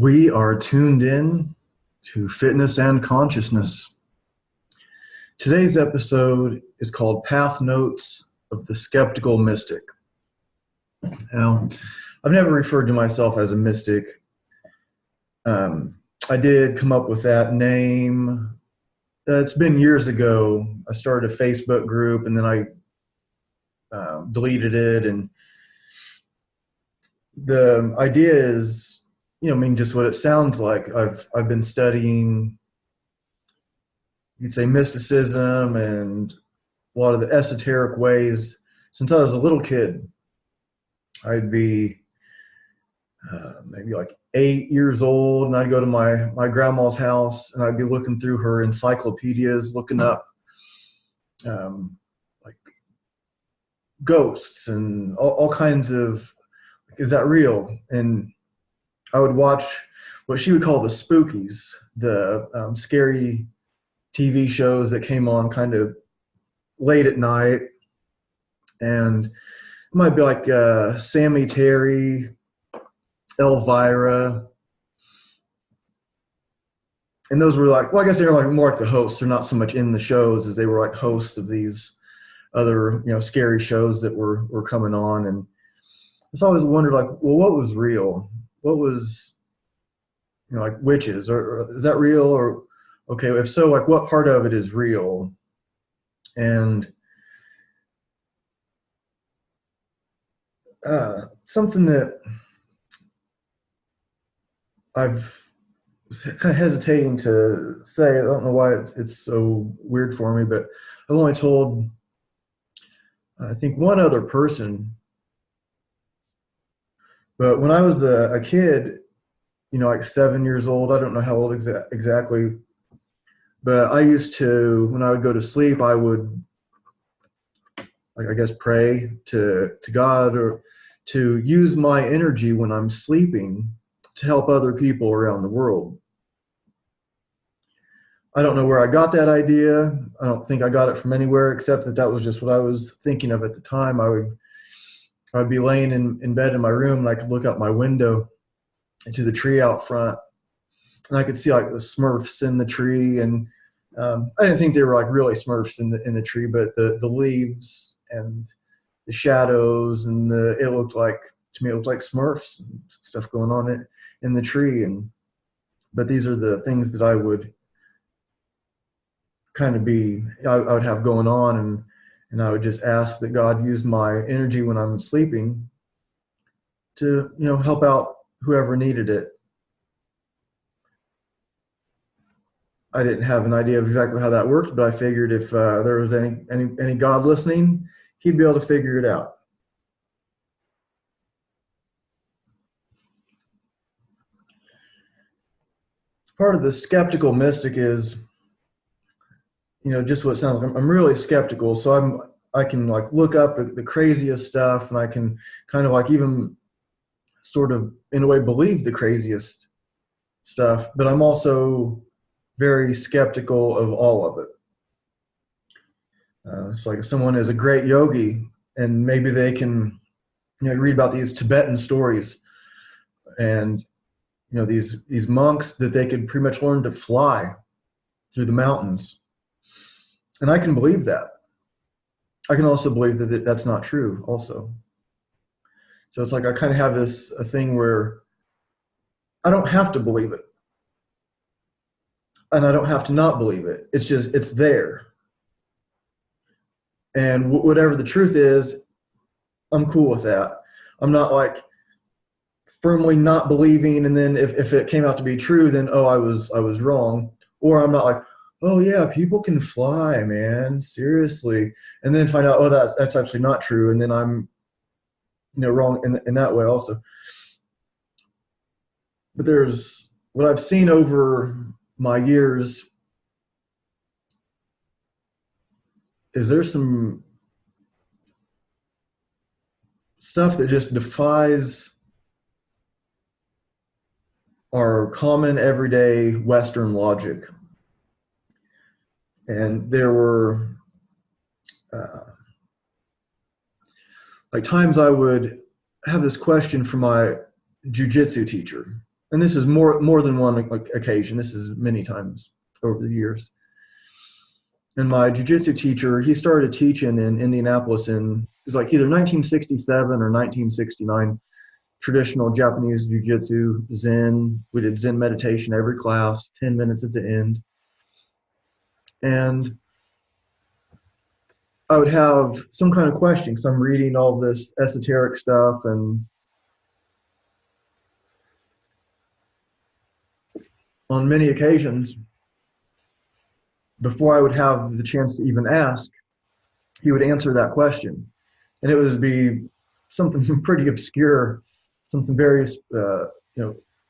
We are tuned in to fitness and consciousness. Today's episode is called Path Notes of the Skeptical Mystic. Now, I've never referred to myself as a mystic. I did come up with that name. It's been years ago. I started a Facebook group and then I deleted it. And the idea is, just what it sounds like. I've been studying, you'd say, mysticism and a lot of the esoteric ways since I was a little kid. I'd be maybe like 8 years old, and I'd go to my grandma's house, and I'd be looking through her encyclopedias, looking up like ghosts and all kinds of, is that real? And I would watch what she would call the spookies, the scary TV shows that came on kind of late at night. And it might be like Sammy Terry, Elvira. And those were like, well, I guess they were like more like the hosts. They're not so much in the shows as they were like hosts of these other, scary shows that were coming on. And I just always wondered, like, well, what was real? What was, like witches? Or is that real? Or, okay, if so, like what part of it is real? And something that I've was kind of hesitating to say, I don't know why it's so weird for me, but I've only told, I think, one other person. But when I was a kid, like 7 years old, I don't know how old exactly, but I used to, when I would go to sleep, I would, like, I guess, pray to God, or to use my energy when I'm sleeping to help other people around the world. I don't know where I got that idea. I don't think I got it from anywhere, except that was just what I was thinking of at the time. I'd be laying in bed in my room, and I could look out my window into the tree out front, and I could see like the Smurfs in the tree. And I didn't think they were like really Smurfs in the tree, but the leaves and the shadows, and it looked like Smurfs and stuff going on in the tree. But these are the things that I would kind of I would have going on, and I would just ask that God use my energy when I'm sleeping to, help out whoever needed it. I didn't have an idea of exactly how that worked, but I figured if there was any God listening, he'd be able to figure it out. Part of the skeptical mystic is, just what it sounds like. I'm really skeptical, so I can like look up the craziest stuff, and I can kind of like even sort of in a way believe the craziest stuff, but I'm also very skeptical of all of it. It's like if someone is a great yogi, and maybe they can, read about these Tibetan stories, and these monks that they could pretty much learn to fly through the mountains, and I can believe that. I can also believe that that's not true also. So it's like I kind of have a thing where I don't have to believe it, and I don't have to not believe it. It's just, it's there. And whatever the truth is, I'm cool with that. I'm not like firmly not believing, and then if it came out to be true, then, oh, I was wrong. Or I'm not like, oh yeah, people can fly, man, seriously. And then find out, oh, that's actually not true. And then I'm, wrong in that way also. But there's what I've seen over my years is there's some stuff that just defies our common everyday Western logic. And there were like times I would have this question from my jujitsu teacher. and this is more than one occasion. This is many times over the years. And my jujitsu teacher, he started teaching in Indianapolis it was like either 1967 or 1969, traditional Japanese jujitsu, Zen. We did Zen meditation every class, 10 minutes at the end. And I would have some kind of question because I'm reading all this esoteric stuff, and on many occasions, before I would have the chance to even ask, he would answer that question. And it would be something pretty obscure, something very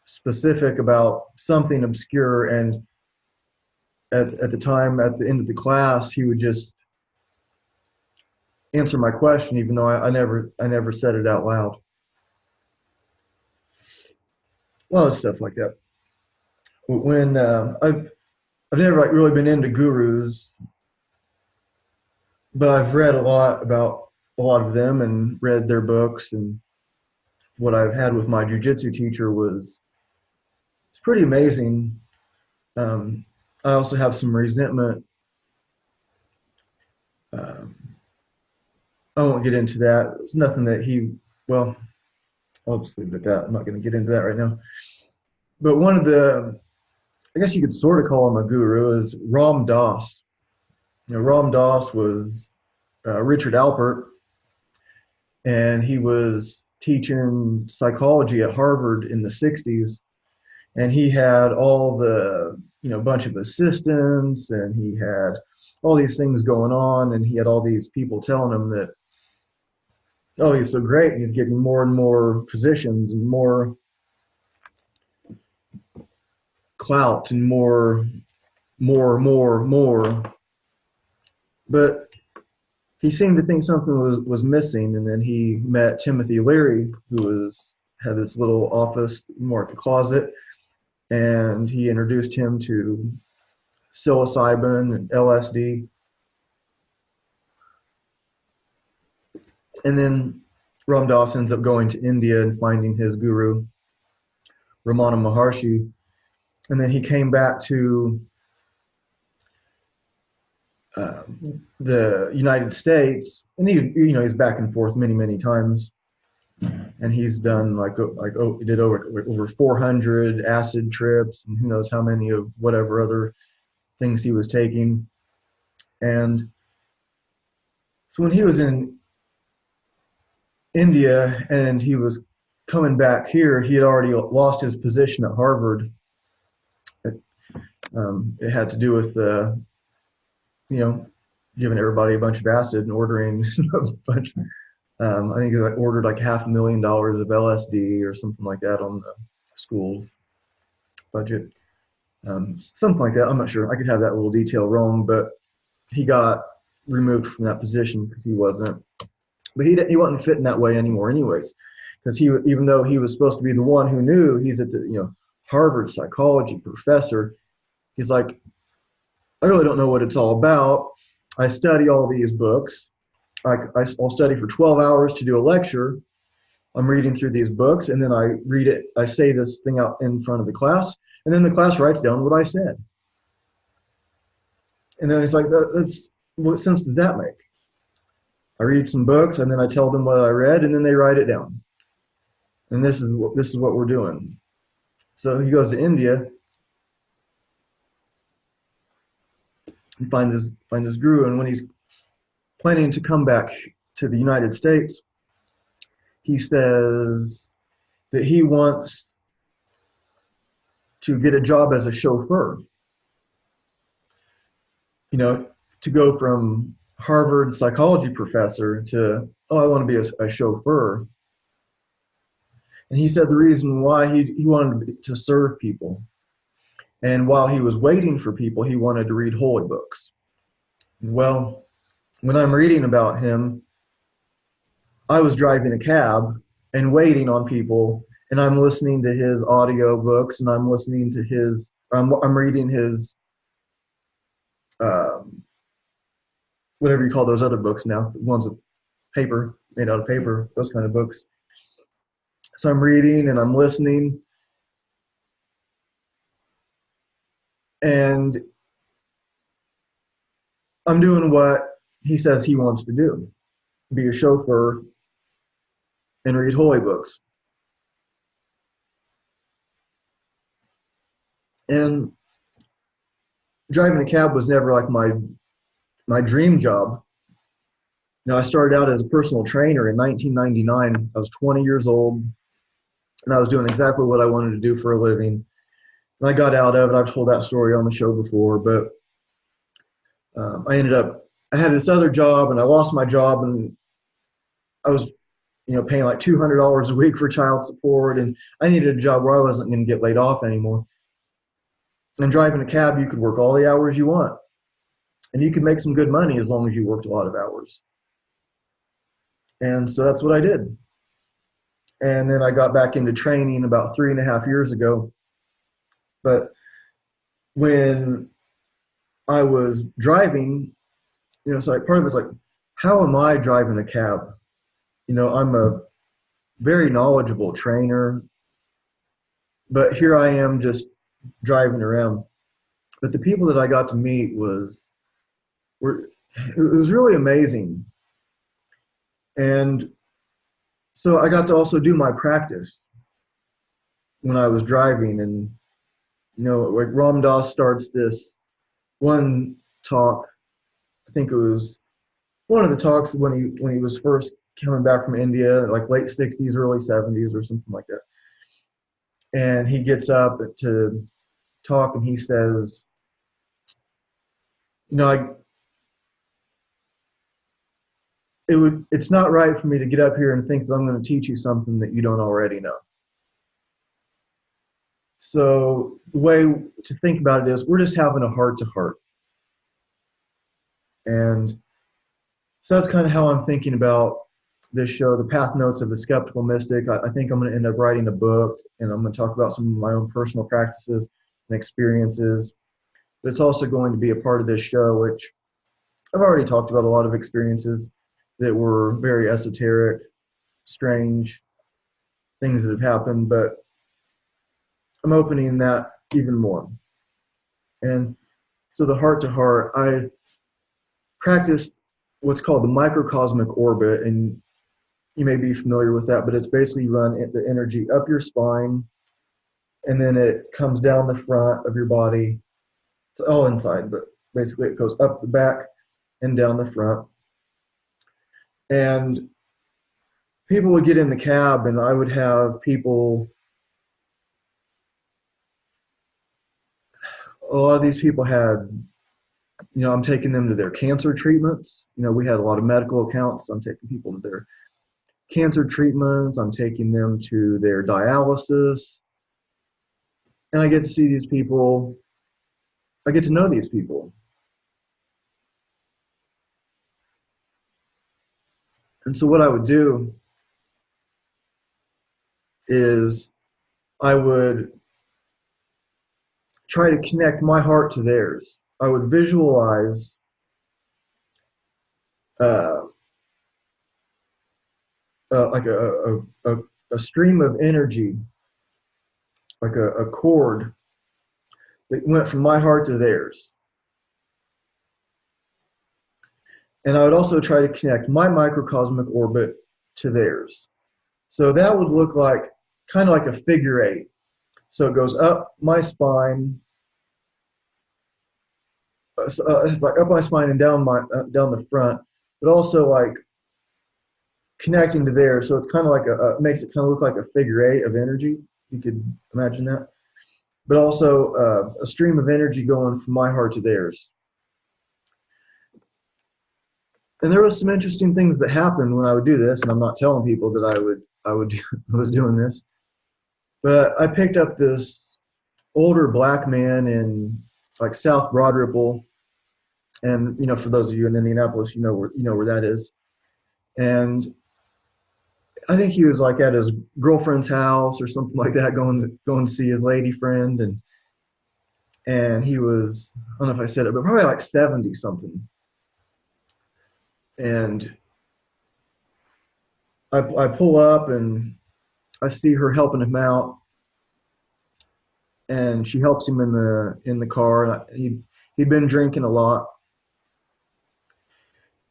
specific about something obscure. And at the time, at the end of the class, he would just answer my question, even though I never said it out loud. A lot of stuff like that. When I've never really been into gurus, but I've read a lot about a lot of them and read their books. And what I've had with my jujitsu teacher it's pretty amazing. I also have some resentment. I won't get into that. It's nothing that well, I'll just leave it at that. I'm not going to get into that right now. But one of I guess you could sort of call him a guru, is Ram Dass. Ram Dass was Richard Alpert, and he was teaching psychology at Harvard in the 60s. And he had all the, bunch of assistants, and he had all these things going on, and he had all these people telling him that, oh, he's so great, and he's getting more and more positions and more clout and more. But he seemed to think something was missing, and then he met Timothy Leary, who had this little office more like a closet, and he introduced him to psilocybin and LSD. And then Ram Dass ends up going to India and finding his guru, Ramana Maharshi. And then he came back to the United States, and he's back and forth many times, and he's done he did over 400 acid trips, and who knows how many of whatever other things he was taking. And so when he was in India and he was coming back here, he had already lost his position at Harvard. It had to do with giving everybody a bunch of acid and ordering a bunch. I think he ordered like $500,000 of LSD or something like that on the school's budget. Something like that. I'm not sure. I could have that little detail wrong, but he got removed from that position because he wasn't. But he wasn't fitting that way anymore, anyways. Because even though he was supposed to be the one who knew, he's at the Harvard psychology professor. He's like, I really don't know what it's all about. I study all these books. I'll study for 12 hours to do a lecture. I'm reading through these books, and then I read it. I say this thing out in front of the class, and then the class writes down what I said. And then it's like, what sense does that make? I read some books, and then I tell them what I read, and then they write it down. And this is what we're doing. So he goes to India and find his guru, and when he's planning to come back to the United States, he says that he wants to get a job as a chauffeur. To go from Harvard psychology professor to, I want to be a chauffeur. And he said the reason why he wanted to serve people. And while he was waiting for people, he wanted to read holy books. Well, when I'm reading about him, I was driving a cab and waiting on people, and I'm listening to his audio books, and I'm listening to I'm reading his, whatever you call those other books now, the ones with paper, made out of paper, those kind of books. So I'm reading and I'm listening, And I'm doing what he says he wants to do, be a chauffeur and read holy books. And driving a cab was never like my dream job. I started out as a personal trainer in 1999. I was 20 years old, and I was doing exactly what I wanted to do for a living. And I got out of it. I've told that story on the show before, but I had this other job, and I lost my job, and I was, paying like $200 a week for child support, and I needed a job where I wasn't going to get laid off anymore. And driving a cab, you could work all the hours you want, and you could make some good money as long as you worked a lot of hours. And so that's what I did. And then I got back into training about 3.5 years ago. But when I was driving, so like part of it's like, how am I driving a cab? I'm a very knowledgeable trainer, but here I am just driving around. But the people that I got to meet it was really amazing. And so I got to also do my practice when I was driving. And, like Ram Dass starts this one talk. I think it was one of the talks when he was first coming back from India, like late 60s, early 70s or something like that. And he gets up to talk and he says, it's not right for me to get up here and think that I'm going to teach you something that you don't already know. So the way to think about it is we're just having a heart to heart. And so that's kind of how I'm thinking about this show, The Path Notes of a Skeptical Mystic. I think I'm going to end up writing a book, and I'm going to talk about some of my own personal practices and experiences. But it's also going to be a part of this show, which I've already talked about a lot of experiences that were very esoteric, strange things that have happened, but I'm opening that even more. And so the heart to heart, I practice what's called the microcosmic orbit, and you may be familiar with that, but it's basically you run the energy up your spine, and then it comes down the front of your body. It's all inside, but basically it goes up the back and down the front. And people would get in the cab, and I would have people, a lot of these people had, I'm taking them to their cancer treatments. We had a lot of medical accounts. I'm taking people to their cancer treatments. I'm taking them to their dialysis. And I get to see these people. I get to know these people. And so what I would do is I would try to connect my heart to theirs. I would visualize like a stream of energy, like a cord that went from my heart to theirs. And I would also try to connect my microcosmic orbit to theirs. So that would look like kind of like a figure eight. So it goes up my spine. It's like up my spine and down down the front, but also like connecting to theirs. So it's kind of like makes it kind of look like a figure eight of energy. You could imagine that. But also a stream of energy going from my heart to theirs. And there was some interesting things that happened when I would do this, and I'm not telling people that I was doing this, but I picked up this older black man in like South Broad Ripple, and for those of you in Indianapolis, you know where that is, and I think he was like at his girlfriend's house or something like that, going to see his lady friend, and he was, I don't know if I said it, but probably like 70 something. And I pull up and I see her helping him out. and she helps him in the car. And he'd been drinking a lot,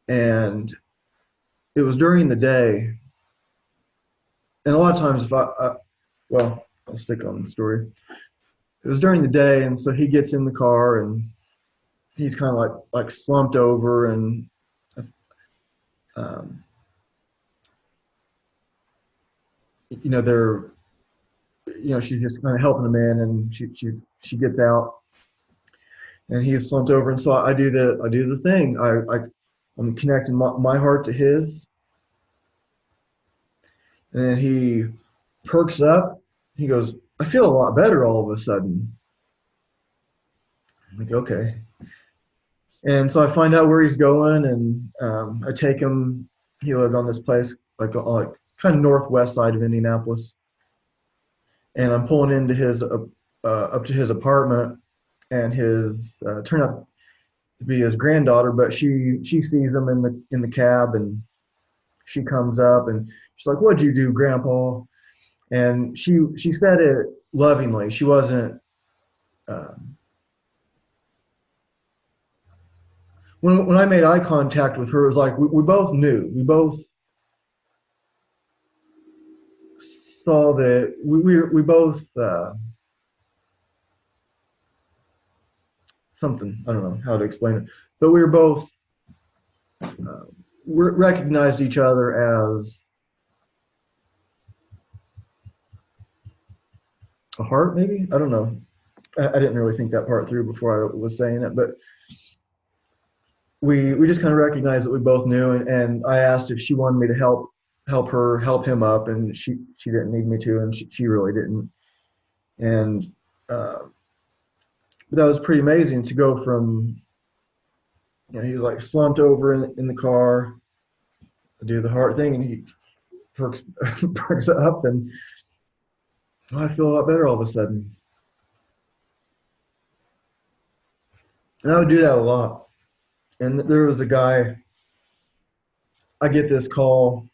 and it was during the day. And a lot of times, if well, I'll stick on the story. It was during the day, and so he gets in the car and he's kind of like slumped over, and um, they're she's just kind of helping him in, and she gets out, and he's slumped over, and so I do the thing. I'm connecting my heart to his, and then he perks up. He goes, "I feel a lot better all of a sudden." I'm like, okay. And so I find out where he's going, and I take him. He lived on this place, like kind of northwest side of Indianapolis, and I'm pulling into his up to his apartment, and his turned out to be his granddaughter, but she sees him in the cab, and she comes up and she's like, "What'd you do, Grandpa?" And she said it lovingly. She wasn't. Um, when I made eye contact with her, it was like we both knew. We both saw that we both something. I don't know how to explain it, but we were both recognized each other as a heart. Maybe I don't know. I didn't really think that part through before I was saying it, but we just kind of recognized that we both knew, and I asked if she wanted me to help him up, and she didn't need me to, and she really didn't. And but that was pretty amazing to go from he was like slumped over in the car, do the heart thing, and he perks perks up, and I feel a lot better all of a sudden. And I would do that a lot. And there was a guy. I get this call,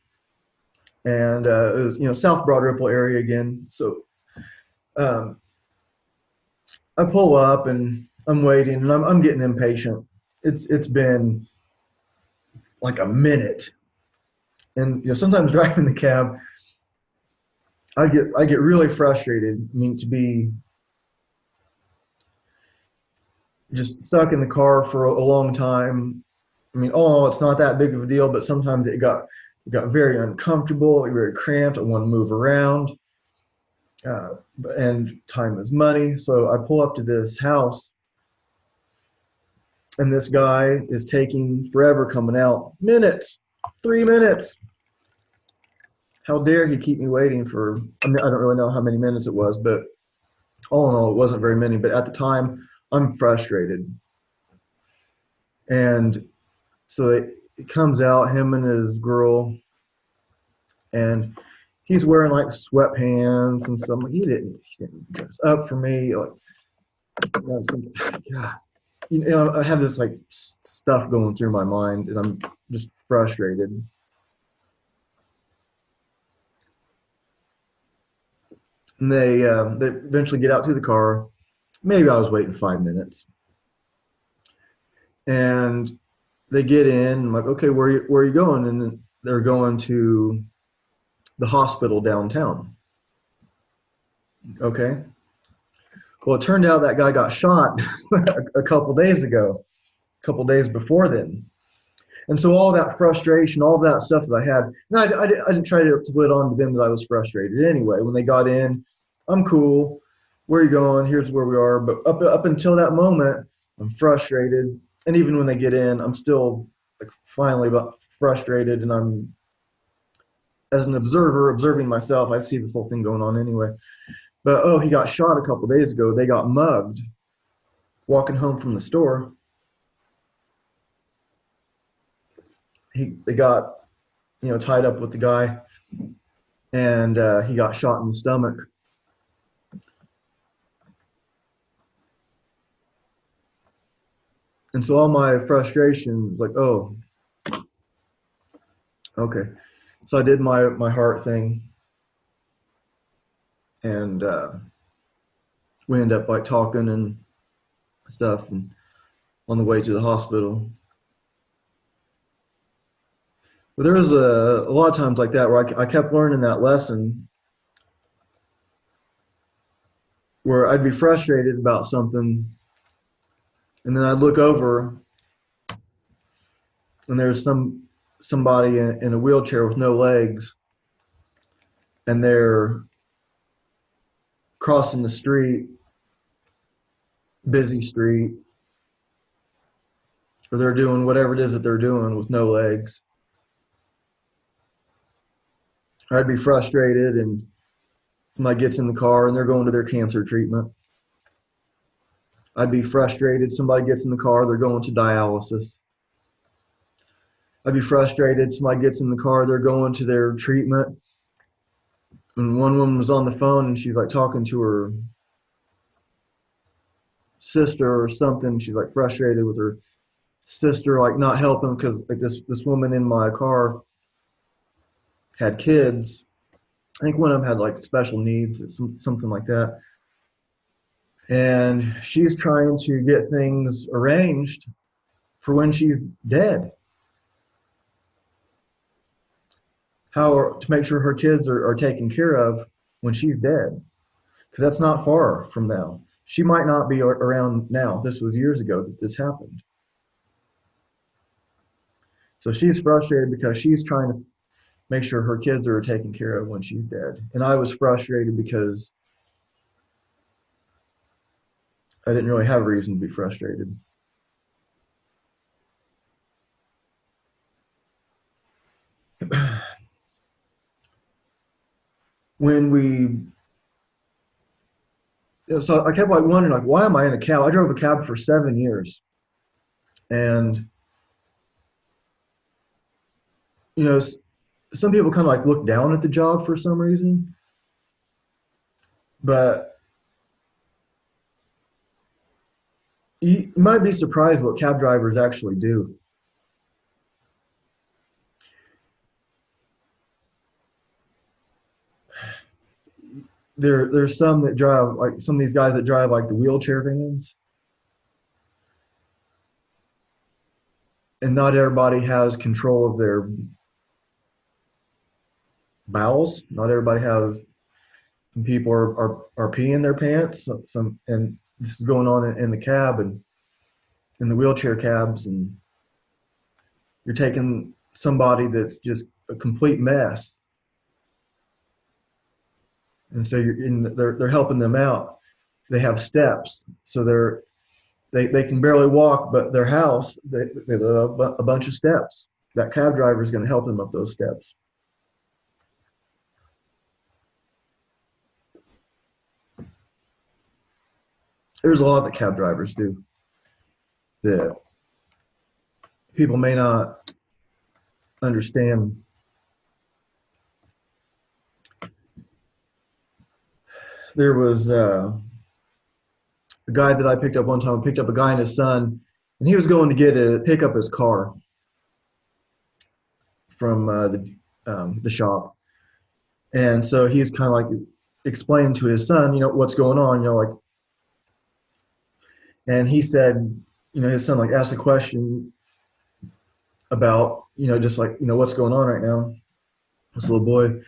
and it was South Broad Ripple area again. So um, I pull up and I'm waiting, and I'm getting impatient. It's been like a minute, and sometimes driving the cab, I get really frustrated. I mean, to be just stuck in the car for a long time. I mean, oh, it's not that big of a deal, but sometimes it got very uncomfortable, very cramped. I want to move around, uh, and time is money. So I pull up to this house, and this guy is taking forever coming out. Minutes, 3 minutes. How dare he keep me waiting for? I mean, I don't really know how many minutes it was, but all in all, it wasn't very many. But at the time, I'm frustrated, and so it comes out, him and his girl, and he's wearing like sweatpants and stuff. Like, he didn't dress up for me. Like, God, I have this like stuff going through my mind, and I'm just frustrated. And they eventually get out to the car. Maybe I was waiting 5 minutes, and they get in. I'm like, okay, where are you going? And then they're going to the hospital downtown. Okay. Well, it turned out that guy got shot a couple days ago, a couple days before then. And so all that frustration, all that stuff that I had, and I didn't try to put it on to them that I was frustrated anyway. When they got in, I'm cool. Where are you going? Here's where we are. But up until that moment, I'm frustrated. And even when they get in, I'm still like finally frustrated. And I'm, as an observer, observing myself, I see this whole thing going on anyway. But oh, he got shot a couple days ago. They got mugged walking home from the store. They got tied up with the guy, and he got shot in the stomach. And so all my frustration was like, oh, okay. So I did my heart thing, and we end up like talking and stuff, and on the way to the hospital. But there was a lot of times like that where I kept learning that lesson, where I'd be frustrated about something, and then I'd look over, and there's somebody in a wheelchair with no legs, and they're crossing the street, busy street, or they're doing whatever it is that they're doing with no legs. I'd be frustrated, and somebody gets in the car and they're going to their cancer treatment. I'd be frustrated, somebody gets in the car, they're going to dialysis. I'd be frustrated, somebody gets in the car, they're going to their treatment. And one woman was on the phone and she's like talking to her sister or something. She's like frustrated with her sister, like not helping, because like this woman in my car had kids. I think one of them had like special needs, something like that. And she's trying to get things arranged for when she's dead. How to make sure her kids are taken care of when she's dead. Because that's not far from now. She might not be around now. This was years ago that this happened. So she's frustrated because she's trying to make sure her kids are taken care of when she's dead. And I was frustrated because I didn't really have a reason to be frustrated. So I kept like wondering, like, why am I in a cab? I drove a cab for 7 years. And, you know, some people kind of like look down at the job for some reason. But you might be surprised what cab drivers actually do. There's some that drive, like some of these guys that drive like the wheelchair vans, and not everybody has control of their bowels. Not everybody has. Some people are peeing their pants. And this is going on in the cab and in the wheelchair cabs, and you're taking somebody that's just a complete mess, and so they're helping them out. They have steps, so they can barely walk, but their house they have a bunch of steps. That cab driver is going to help them up those steps. There's a lot that cab drivers do that people may not understand. There was a guy that I picked up one time. Picked up a guy and his son, and he was going to pick up his car from the shop. And so he's kind of like explaining to his son, you know, what's going on, you know, like. And he said, you know, his son like asked a question about, you know, just like, you know, what's going on right now, this little boy.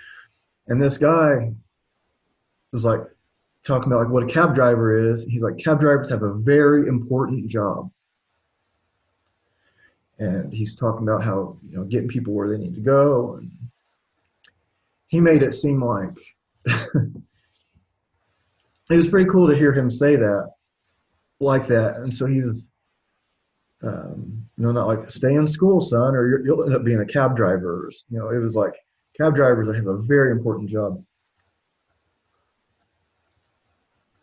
And this guy was like talking about like what a cab driver is. He's like, cab drivers have a very important job. And he's talking about how, you know, getting people where they need to go. And he made it seem like it was pretty cool to hear him say that, like that. And so he's, you know, not like stay in school, son, or you'll end up being a cab driver. You know, it was like cab drivers have a very important job.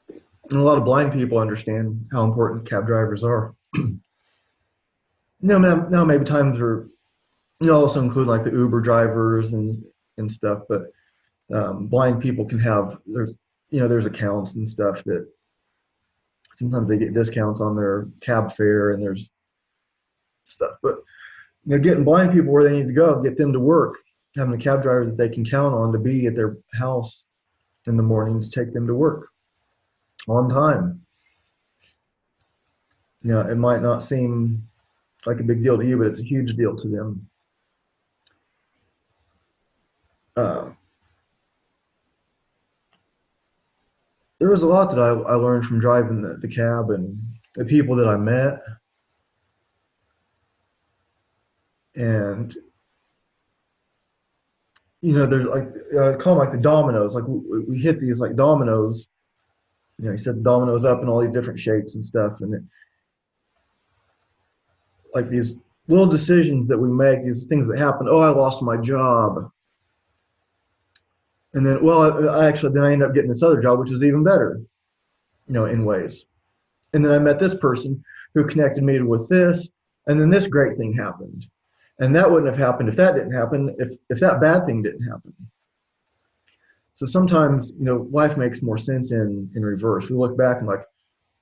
And a lot of blind people understand how important cab drivers are. Now maybe times are, you know, also include like the Uber drivers and stuff, but blind people can have, there's accounts and stuff that sometimes they get discounts on their cab fare, and there's stuff. But, you know, getting blind people where they need to go, get them to work, having a cab driver that they can count on to be at their house in the morning to take them to work. on time. You know, it might not seem like a big deal to you, but it's a huge deal to them. Uh, there was a lot that I learned from driving the cab and the people that I met. And, you know, there's like, I call them like the dominoes. Like we hit these like dominoes. You know, you set the dominoes up in all these different shapes and stuff. And it, like these little decisions that we make, these things that happen. Oh, I lost my job. And then, well, I actually, then I ended up getting this other job, which was even better, you know, in ways. And then I met this person who connected me with this, and then this great thing happened. And that wouldn't have happened if that didn't happen, if that bad thing didn't happen. So sometimes, you know, life makes more sense in reverse. We look back and like,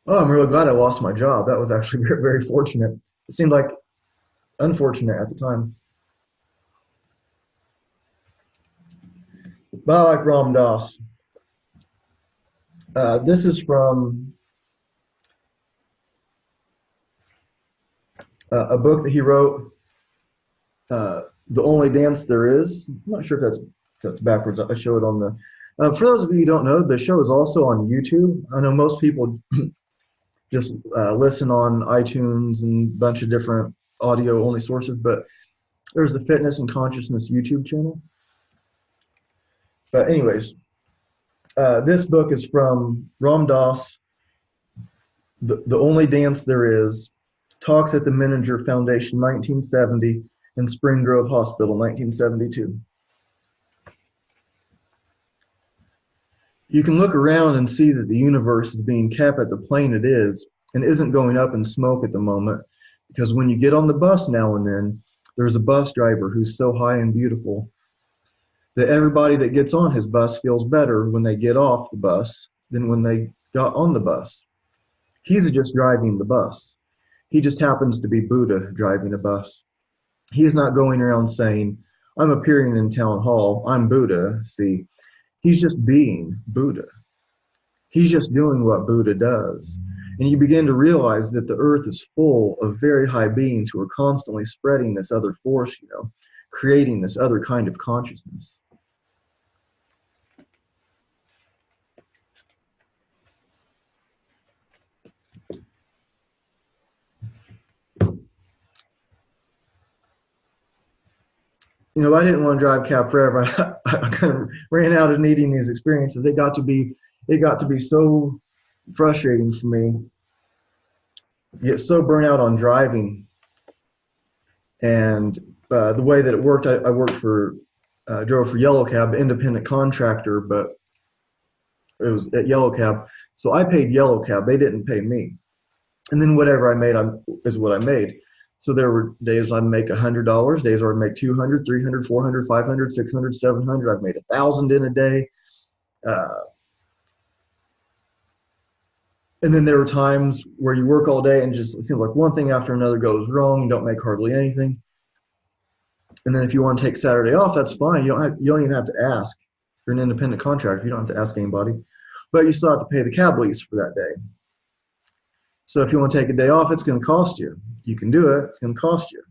oh, I'm really glad I lost my job. That was actually very, very fortunate. It seemed like unfortunate at the time. But I like Ram Dass. This is from a book that he wrote, The Only Dance There Is. I'm not sure if that's backwards. I show it on the. For those of you who don't know, the show is also on YouTube. I know most people just listen on iTunes and a bunch of different audio only sources, but there's the Fitness and Consciousness YouTube channel. But anyways, this book is from Ram Dass, The Only Dance There Is, Talks at the Menninger Foundation, 1970, and Spring Grove Hospital, 1972. You can look around and see that the universe is being kept at the plane it is and isn't going up in smoke at the moment, because when you get on the bus now and then, there's a bus driver who's so high and beautiful that everybody that gets on his bus feels better when they get off the bus than when they got on the bus. He's just driving the bus. He just happens to be Buddha driving a bus. He is not going around saying, I'm appearing in town hall, I'm Buddha. See, he's just being Buddha. He's just doing what Buddha does. And you begin to realize that the earth is full of very high beings who are constantly spreading this other force, you know, creating this other kind of consciousness. You know, I didn't want to drive cab forever. I kind of ran out of needing these experiences. It got to be so frustrating for me. You get so burnt out on driving, and the way that it worked, I worked for, drove for Yellow Cab, independent contractor, but it was at Yellow Cab. So I paid Yellow Cab. They didn't pay me. And then whatever I made is what I made. So there were days I'd make $100, days where I'd make 200, 300, 400, 500, 600, 700. I've made 1,000 in a day. And then there were times where you work all day and just it seems like one thing after another goes wrong. You don't make hardly anything. And then if you want to take Saturday off, that's fine. You don't even have to ask. You're an independent contractor. You don't have to ask anybody. But you still have to pay the cab lease for that day. So if you want to take a day off, it's going to cost you. You can do it. It's going to cost you.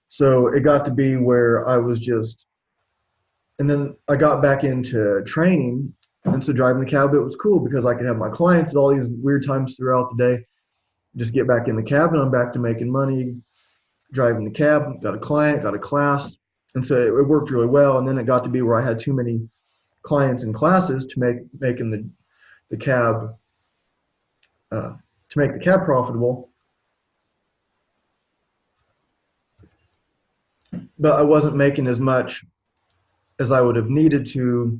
So it got to be where I was just, and then I got back into training. And so driving the cab, it was cool because I could have my clients at all these weird times throughout the day. Just get back in the cab and I'm back to making money, driving the cab, got a client, got a class. And so it worked really well. And then it got to be where I had too many clients and classes to making the cab, to make the cab profitable. But I wasn't making as much as I would have needed to,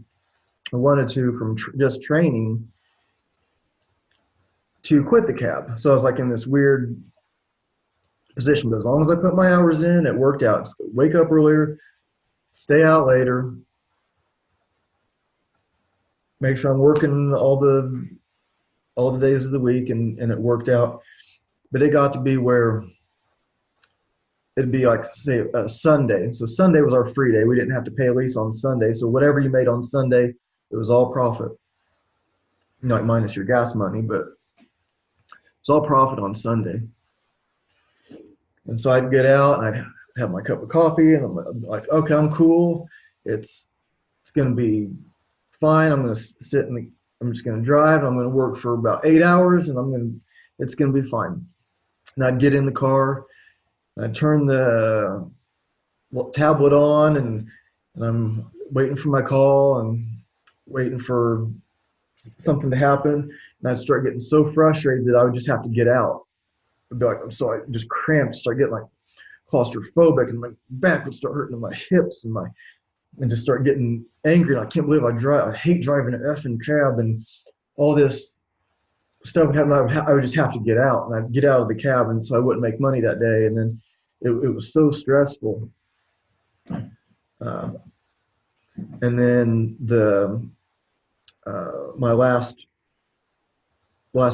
or wanted to, from just training to quit the cab. So I was like in this weird position, but as long as I put my hours in, it worked out. Just wake up earlier, stay out later, make sure I'm working all the days of the week, and it worked out. But it got to be where it'd be like, say, Sunday. So Sunday was our free day. We didn't have to pay a lease on Sunday. So whatever you made on Sunday, it was all profit. like minus your gas money, but it's all profit on Sunday. And so I'd get out and I'd have my cup of coffee, and I'm like, okay, I'm cool. It's going to be fine. I'm going to sit in the, I'm just going to drive. I'm going to work for about 8 hours, and it's going to be fine. And I'd get in the car, and I'd turn the tablet on, and I'm waiting for my call and waiting for something to happen. And I'd start getting so frustrated that I would just have to get out. I'd be like, so I just cramped, start getting like claustrophobic, and my back would start hurting in my hips and just start getting angry. And I can't believe I hate driving an effing cab, and all this stuff would happen. I would just have to get out, and I'd get out of the cab, and so I wouldn't make money that day. And then it was so stressful. And then my last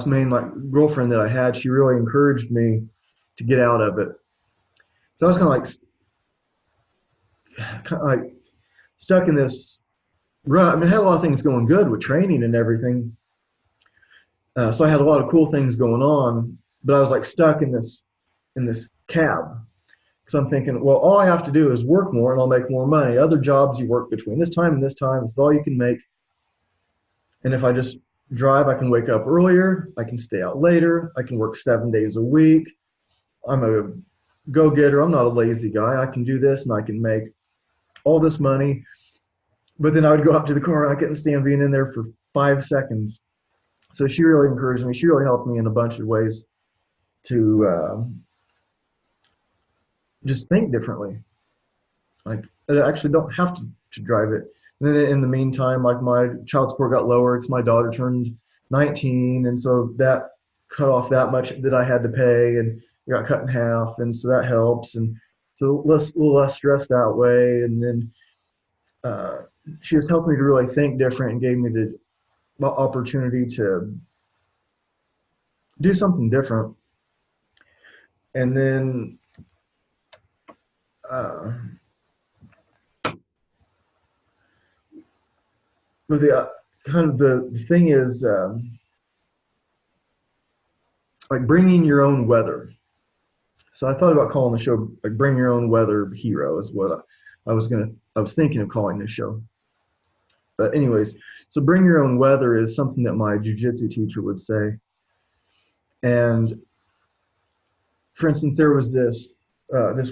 main like girlfriend that I had, she really encouraged me to get out of it. So I was kind of like stuck in this rut. I mean, I had a lot of things going good with training and everything. So I had a lot of cool things going on, but I was like stuck in this cab. So I'm thinking, well, all I have to do is work more and I'll make more money. Other jobs, you work between this time and this time. It's all you can make. And if I just drive, I can wake up earlier. I can stay out later. I can work 7 days a week. I'm a go-getter. I'm not a lazy guy. I can do this and I can make all this money. But then I would go up to the car and I couldn't stand being in there for 5 seconds. So she really encouraged me. She really helped me in a bunch of ways to just think differently. Like, I actually don't have to drive it. And then in the meantime, like my child support got lower because my daughter turned 19, and so that cut off that much that I had to pay, and it got cut in half, and so that helps. And so a little less stress that way. And then she just helped me to really think different and gave me the opportunity to do something different. And then but the kind of the thing is like bringing your own weather. So I thought about calling the show like "Bring Your Own Weather Hero" is what I was thinking of calling this show. But anyways, so bring your own weather is something that my jiu-jitsu teacher would say. And for instance, there was this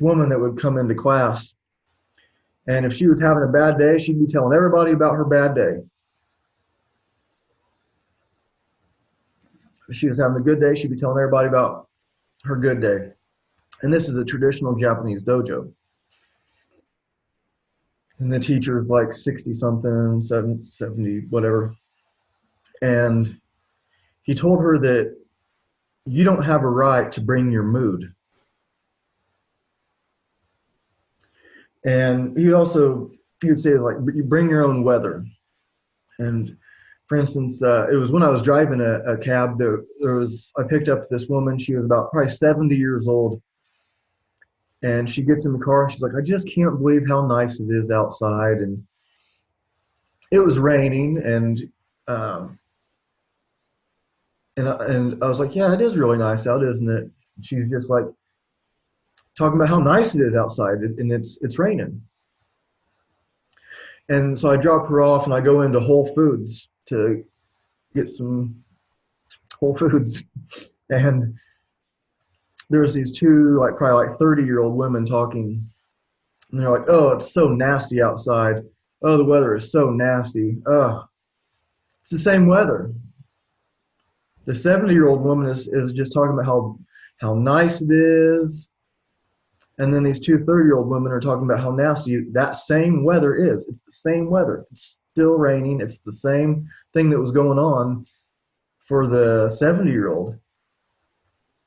woman that would come into class, and if she was having a bad day, she'd be telling everybody about her bad day. If she was having a good day, she'd be telling everybody about her good day. And this is a traditional Japanese dojo. And the teacher is like 60 something, 70, whatever. And he told her that you don't have a right to bring your mood. And he would say, like, you bring your own weather. And for instance, it was when I was driving a cab, I picked up this woman. She was about probably 70 years old. And she gets in the car and she's like, I just can't believe how nice it is outside. And it was raining, and I was like, yeah, it is really nice out, isn't it? She's just like talking about how nice it is outside, and it's raining. And so I drop her off and I go into Whole Foods to get some Whole Foods. And there was these two, like probably like 30-year-old women talking. And they're like, oh, it's so nasty outside. Oh, the weather is so nasty. Oh, it's the same weather. The 70-year-old woman is just talking about how nice it is. And then these two 30-year-old women are talking about how nasty that same weather is. It's the same weather. It's still raining. It's the same thing that was going on for the 70-year-old.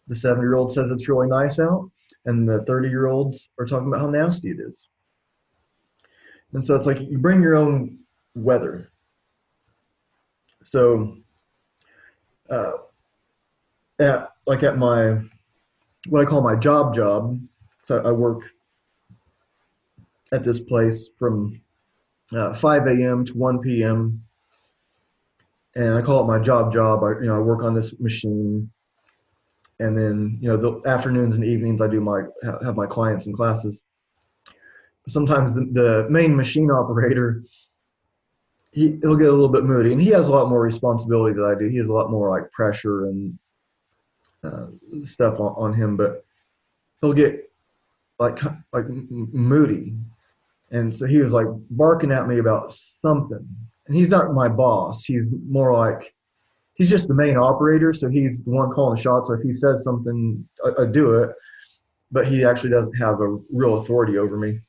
The 70-year-old says it's really nice out, and the 30-year-olds are talking about how nasty it is. And so it's like you bring your own weather. So at my, what I call my job, so I work at this place from 5 a.m. to 1 p.m. and I call it my job. I work on this machine, and then the afternoons and evenings I do have my clients and classes. Sometimes the main machine operator, he'll get a little bit moody, and he has a lot more responsibility than I do. He has a lot more like pressure and uh, stuff on him, but he'll get like moody, and so he was like barking at me about something. And he's not my boss. He's more like he's just the main operator, so he's the one calling the shots. So if he says something, I do it, but he actually doesn't have a real authority over me.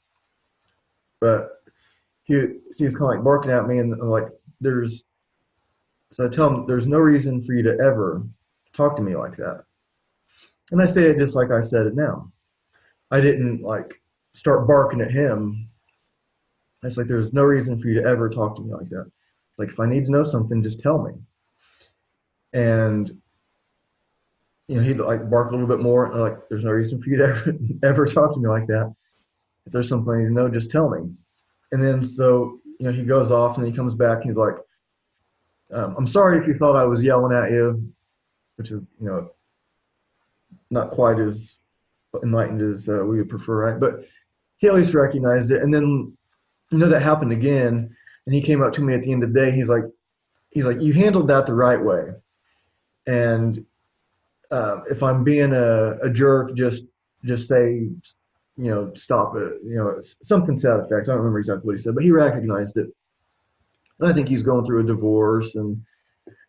But he's kind of like barking at me, and like there's so I tell him there's no reason for you to ever talk to me like that. And I say it just like I said it now. I didn't like start barking at him. It's like there's no reason for you to ever talk to me like that. It's like if I need to know something, just tell me. And he'd like bark a little bit more, and like there's no reason for you to ever talk to me like that. If there's something I need to know, just tell me. And then so he goes off, and then he comes back, and he's like, I'm sorry if you thought I was yelling at you, which is not quite as enlightened as we would prefer, right? But he at least recognized it. And then that happened again, and he came up to me at the end of the day. He's like you handled that the right way, and if I'm being a jerk, just say stop it, something to that effect. I don't remember exactly what he said, but he recognized it. And I think he's going through a divorce, and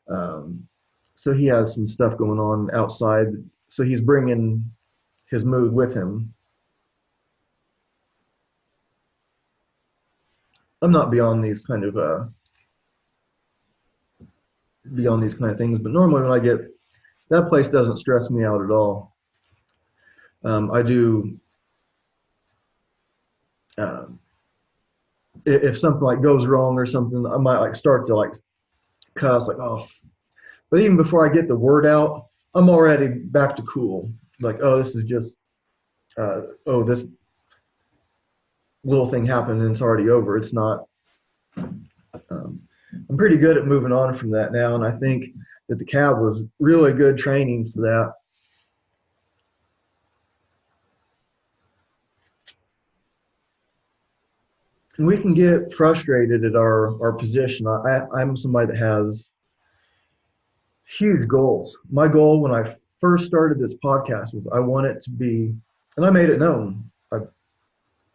so he has some stuff going on outside, so he's bringing his mood with him. I'm not beyond these kind of things, but normally when I get that place doesn't stress me out at all. I do if something like goes wrong or something, I might like start to like cuss like oh, but even before I get the word out, I'm already back to cool. Like oh, this is just this little thing happened and it's already over. It's not. I'm pretty good at moving on from that now, and I think that the cab was really good training for that. And we can get frustrated at our position. I'm somebody that has huge goals. My goal when I first started this podcast was I want it to be, and I made it known. I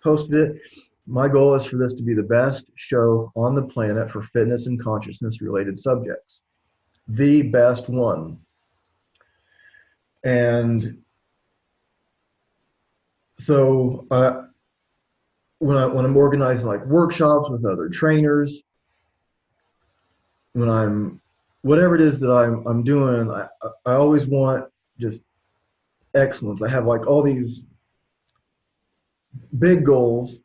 posted it. My goal is for this to be the best show on the planet for fitness and consciousness related subjects. The best one. And so when I'm organizing like workshops with other trainers, when I'm whatever it is that I'm doing, I always want just excellence. I have like all these big goals,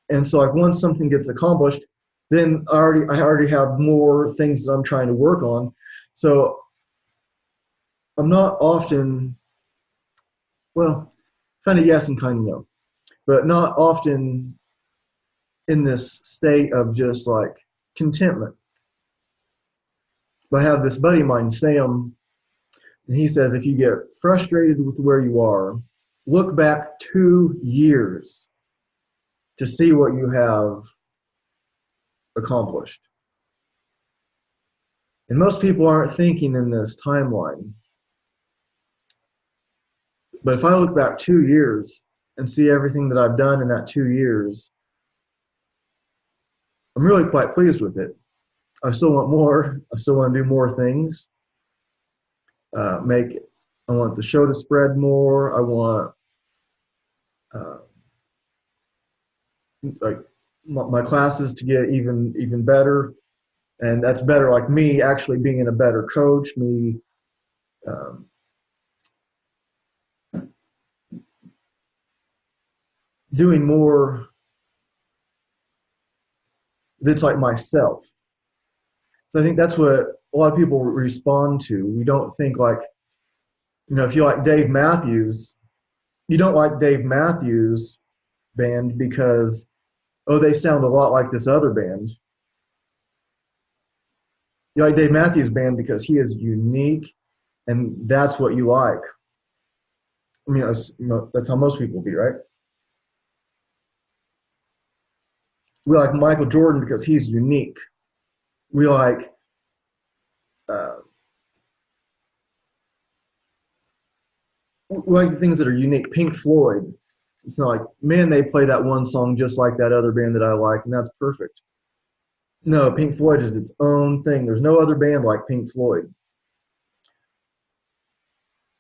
and so like once something gets accomplished, then I already have more things that I'm trying to work on. So I'm not often, well, kind of yes and kind of no, but not often in this state of just like contentment. But I have this buddy of mine, Sam, and he says if you get frustrated with where you are, look back 2 years to see what you have accomplished. And most people aren't thinking in this timeline. But if I look back 2 years and see everything that I've done in that 2 years, I'm really quite pleased with it. I still want more. I still want to do more things. I want the show to spread more. I want like my classes to get even better, and that's better. Like me actually being a better coach, me doing more that's like myself. So I think that's what a lot of people respond to. We don't think like, if you like Dave Matthews, you don't like Dave Matthews band because, oh, they sound a lot like this other band. You like Dave Matthews Band because he is unique, and that's what you like. I mean, that's how most people be, right? We like Michael Jordan because he's unique. We like uh, we like things that are unique. Pink Floyd. It's not like, man, they play that one song just like that other band that I like, and that's perfect. No, Pink Floyd is its own thing. There's no other band like Pink Floyd,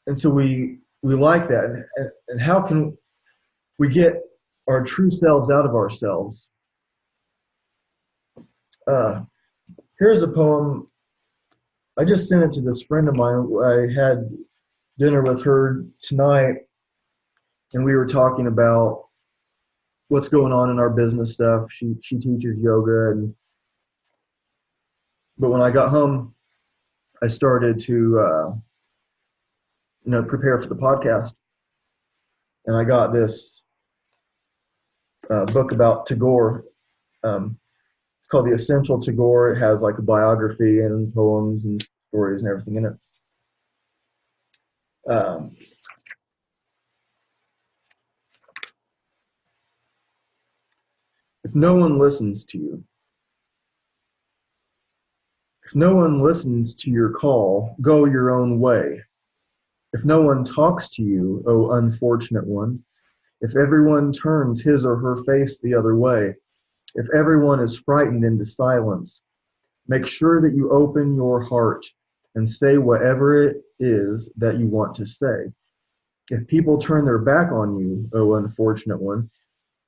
and so we like that. And how can we get our true selves out of ourselves? Uh, Here's a poem. I just sent it to this friend of mine. I had dinner with her tonight, and we were talking about what's going on in our business stuff. She teaches yoga, but when I got home, I started to prepare for the podcast, and I got this book about Tagore. It's called The Essential Tagore. It has like a biography and poems and stories and everything in it. If no one listens to you, if no one listens to your call, go your own way. If no one talks to you, O unfortunate one, if everyone turns his or her face the other way, if everyone is frightened into silence, make sure that you open your heart and say whatever it is that you want to say. If people turn their back on you, O unfortunate one,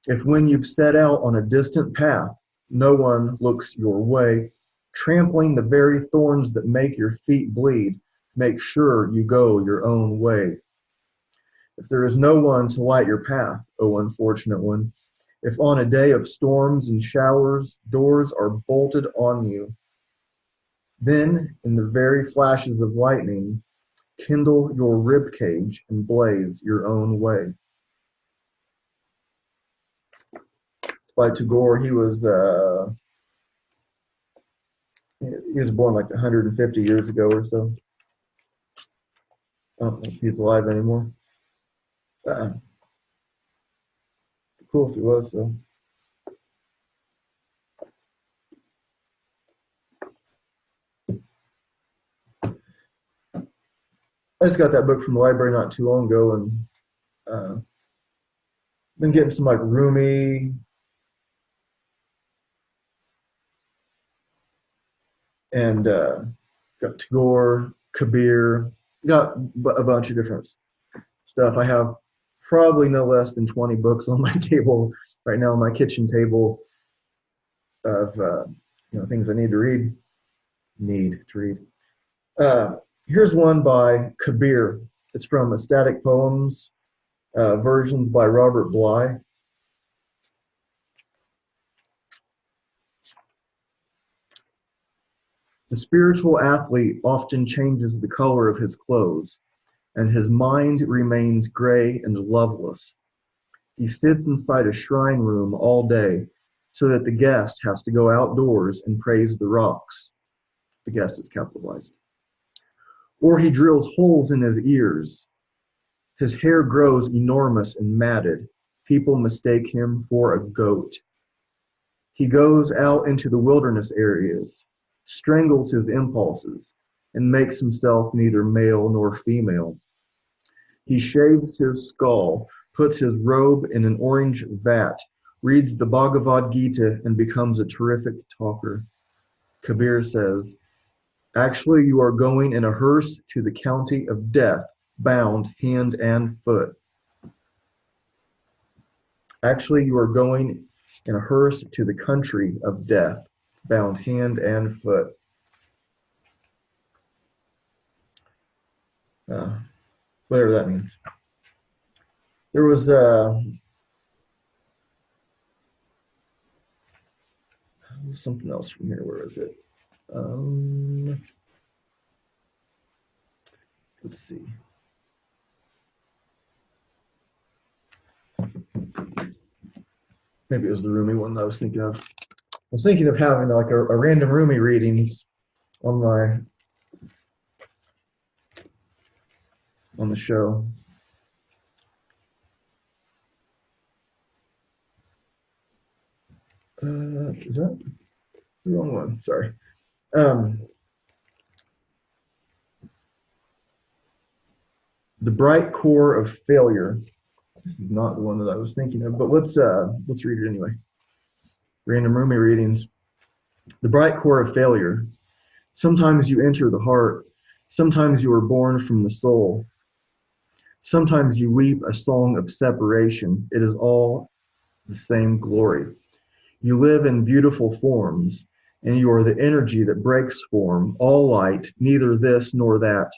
if when you've set out on a distant path, no one looks your way, trampling the very thorns that make your feet bleed, make sure you go your own way. If there is no one to light your path, O unfortunate one, if on a day of storms and showers, doors are bolted on you, then, in the very flashes of lightning, kindle your rib cage and blaze your own way. By Tagore, he was born like 150 years ago or so. I don't think he's alive anymore. Cool if he was, though. I just got that book from the library not too long ago, and been getting some like Rumi and got Tagore, Kabir, got a bunch of different stuff. I have probably no less than 20 books on my table right now, on my kitchen table of things I need to read. Here's one by Kabir. It's from Ecstatic Poems, versions by Robert Bly. The spiritual athlete often changes the color of his clothes, and his mind remains gray and loveless. He sits inside a shrine room all day so that the guest has to go outdoors and praise the rocks. The guest is capitalized. Or he drills holes in his ears. His hair grows enormous and matted. People mistake him for a goat. He goes out into the wilderness areas, strangles his impulses, and makes himself neither male nor female. He shaves his skull, puts his robe in an orange vat, reads the Bhagavad Gita, and becomes a terrific talker. Kabir says, actually, you are going in a hearse to the county of death, bound hand and foot. Actually, you are going in a hearse to the country of death, bound hand and foot. Whatever that means. There was something else from here. Where is it? Let's see. Maybe it was the Rumi one that I was thinking of. I was thinking of having like a random Rumi readings on my on the show. Is that the wrong one? Sorry. Um, the bright core of failure. This is not the one that I was thinking of, but let's read it anyway. Random Rumi readings. The bright core of failure. Sometimes you enter the heart. Sometimes you are born from the soul. Sometimes you weep a song of separation. It is all the same glory. You live in beautiful forms, and you are the energy that breaks form, all light, neither this nor that.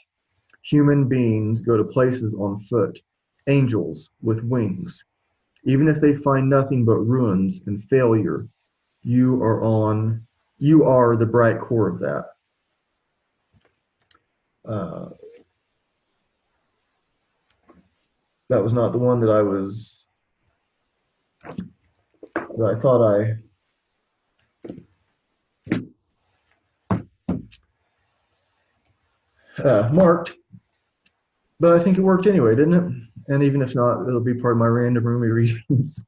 Human beings go to places on foot, angels with wings. Even if they find nothing but ruins and failure, you are on you are the bright core of that. Uh, that was not the one that I thought I marked, but I think it worked anyway, didn't it? And even if not, it'll be part of my random Rumi readings.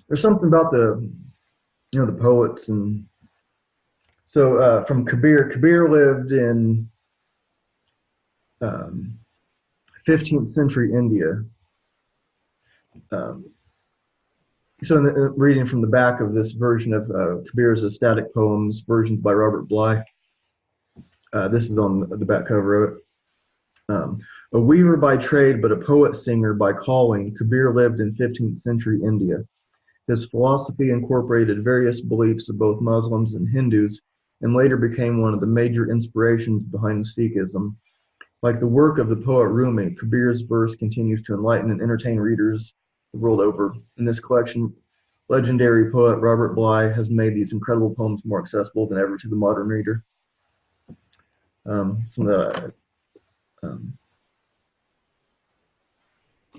There's something about the poets, and so from Kabir. Kabir lived in 15th century India. Um, so in reading from the back of this version of Kabir's ecstatic poems, versions by Robert Bly. This is on the back cover of it. A weaver by trade, but a poet singer by calling, Kabir lived in 15th century India. His philosophy incorporated various beliefs of both Muslims and Hindus, and later became one of the major inspirations behind Sikhism. Like the work of the poet Rumi, Kabir's verse continues to enlighten and entertain readers the world over. In this collection, legendary poet Robert Bly has made these incredible poems more accessible than ever to the modern reader. Some of the,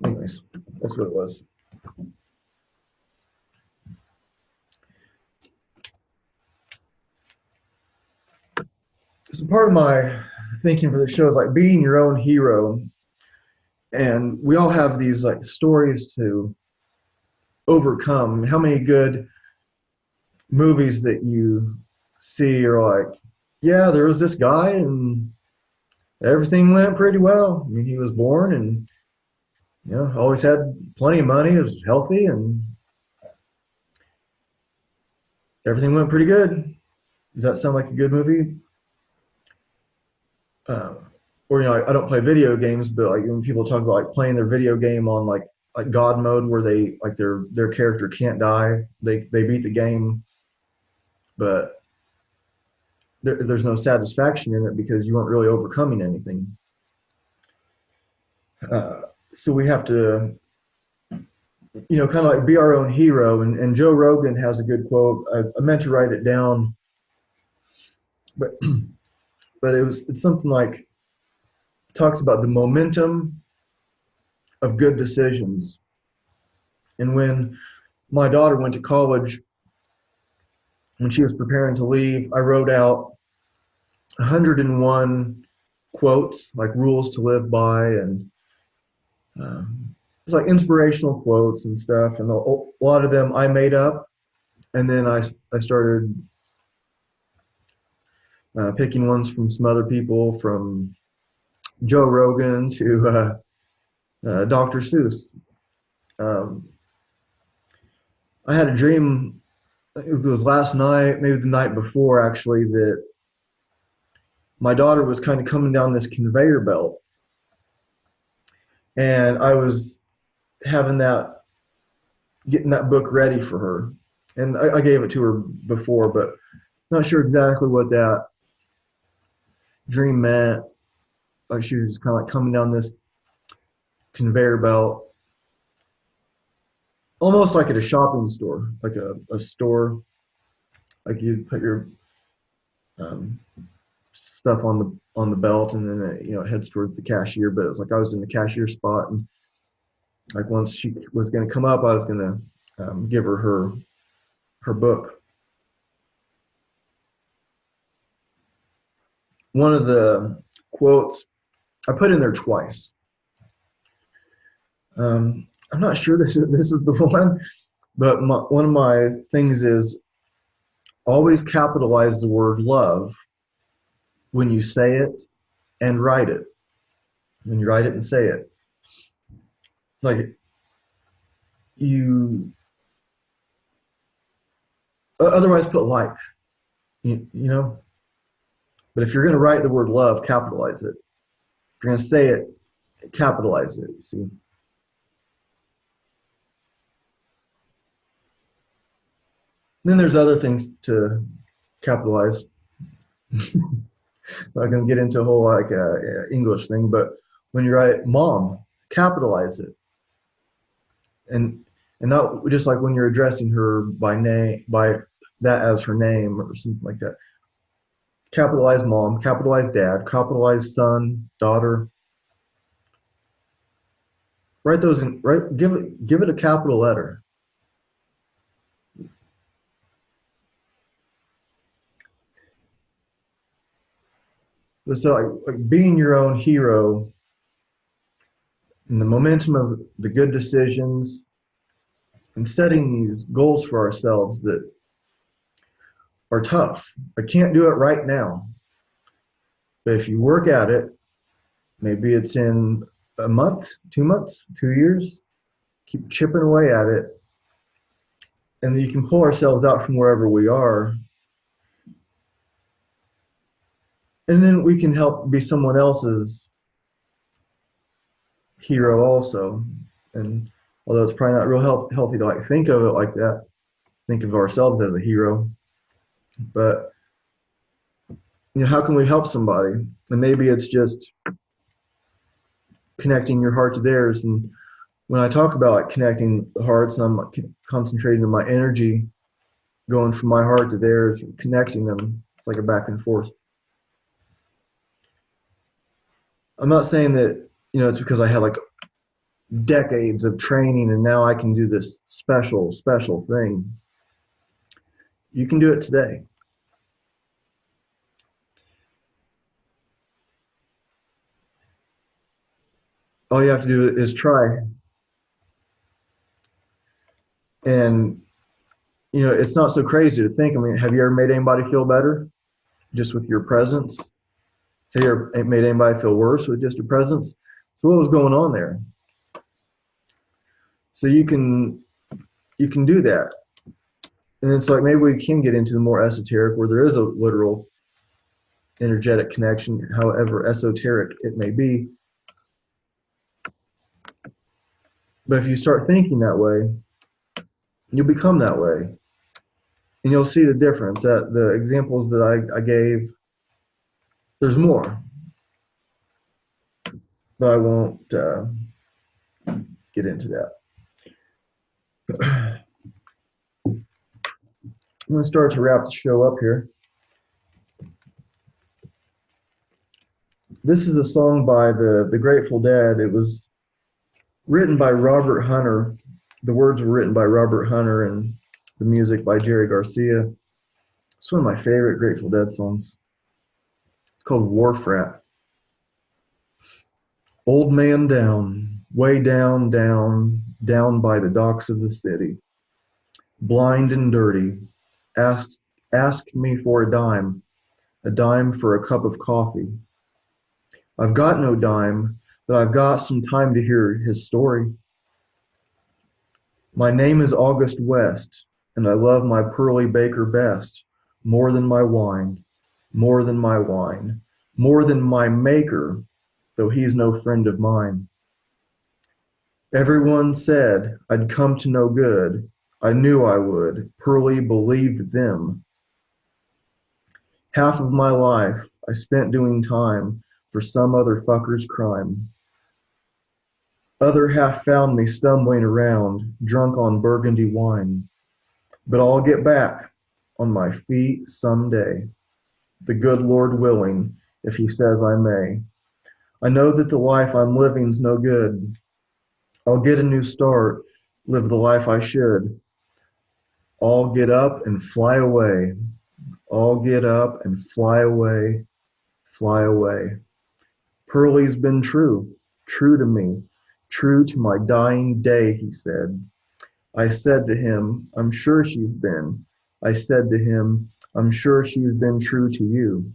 anyways, that's what it was. So part of my thinking for the show is like being your own hero, and we all have these like stories to overcome. How many good movies that you see are like, yeah, there was this guy and everything went pretty well. I mean, he was born and always had plenty of money, was healthy, and everything went pretty good. Does that sound like a good movie? Or I don't play video games, but like when people talk about like playing their video game on like God mode, where they like their character can't die, they beat the game, but there's no satisfaction in it because you weren't really overcoming anything. So we have to, kind of like be our own hero. And Joe Rogan has a good quote. I meant to write it down, but it's something like, talks about the momentum of good decisions. And when my daughter went to college, when she was preparing to leave, I wrote out 101 quotes, like rules to live by, and it's like inspirational quotes and stuff. And a lot of them I made up, and then I started picking ones from some other people, from Joe Rogan to Dr. Seuss. I had a dream, it was last night, maybe the night before actually, that my daughter was kind of coming down this conveyor belt. And I was getting that book ready for her. And I gave it to her before, but not sure exactly what that dream meant. Like she was kind of like coming down this conveyor belt, almost like at a shopping store, like a store, like you put your stuff on the belt, and then it heads towards the cashier. But it was like I was in the cashier spot, and like once she was going to come up, I was going to give her her book. One of the quotes I put in there twice. I'm not sure this is the one, but one of my things is always capitalize the word love when you say it and write it. When you write it and say it. It's like you otherwise put like, you know. But if you're going to write the word love, capitalize it. If you're going to say it, capitalize it, you see. Then there's other things to capitalize. I'm not going to get into a whole like English thing, but when you write mom, capitalize it, and not just like when you're addressing her by name, by that as her name or something like that. Capitalize mom, capitalize dad, capitalize son, daughter. Write those in. Right, give it a capital letter. So like being your own hero and the momentum of the good decisions and setting these goals for ourselves that are tough. I can't do it right now. But if you work at it, maybe it's in a month, 2 months, 2 years, keep chipping away at it. And then you can pull ourselves out from wherever we are. And then we can help be someone else's hero also. And although it's probably not real healthy to like think of it like that, think of ourselves as a hero. But how can we help somebody? And maybe it's just connecting your heart to theirs. And when I talk about like connecting the hearts, and I'm like concentrating on my energy, going from my heart to theirs, connecting them, it's like a back and forth. I'm not saying that it's because I had like decades of training and now I can do this special thing. You can do it today. All you have to do is try. And it's not so crazy to think. I mean, have you ever made anybody feel better just with your presence? Have you ever made anybody feel worse with just your presence? So what was going on there? So you can do that. And it's like maybe we can get into the more esoteric where there is a literal energetic connection, however esoteric it may be. But if you start thinking that way, you'll become that way. And you'll see the difference. That the examples that I gave, there's more. But I won't get into that. I'm going to start to wrap the show up here. This is a song by the Grateful Dead. It was written by Robert Hunter. The words were written by Robert Hunter and the music by Jerry Garcia. It's one of my favorite Grateful Dead songs. It's called Wharf Rat. Old man down, way down, down, down by the docks of the city. Blind and dirty, ask me for a dime for a cup of coffee. I've got no dime, but I've got some time to hear his story. My name is August West, and I love my pearly baker best, more than my wine, more than my wine, more than my maker, though he's no friend of mine. Everyone said I'd come to no good. I knew I would. Pearly believed them. Half of my life I spent doing time for some other fucker's crime. Other half found me stumbling around, drunk on burgundy wine. But I'll get back on my feet someday, the good Lord willing, if he says I may. I know that the life I'm living's no good. I'll get a new start, live the life I should. All get up and fly away. All get up and fly away, fly away. Pearlie's been true, true to me, true to my dying day, he said. I said to him, I'm sure she's been. I said to him, I'm sure she's been true to you.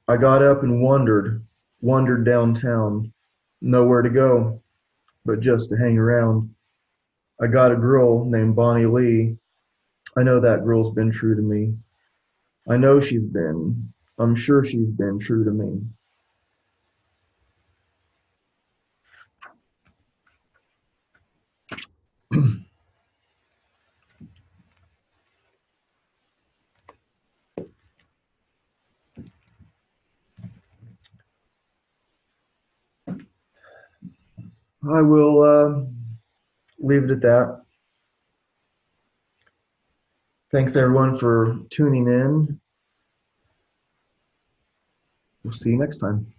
I got up and wandered downtown, nowhere to go, but just to hang around. I got a girl named Bonnie Lee. I know that girl's been true to me. I know she's been. I'm sure she's been true to me. I will leave it at that. Thanks everyone for tuning in. We'll see you next time.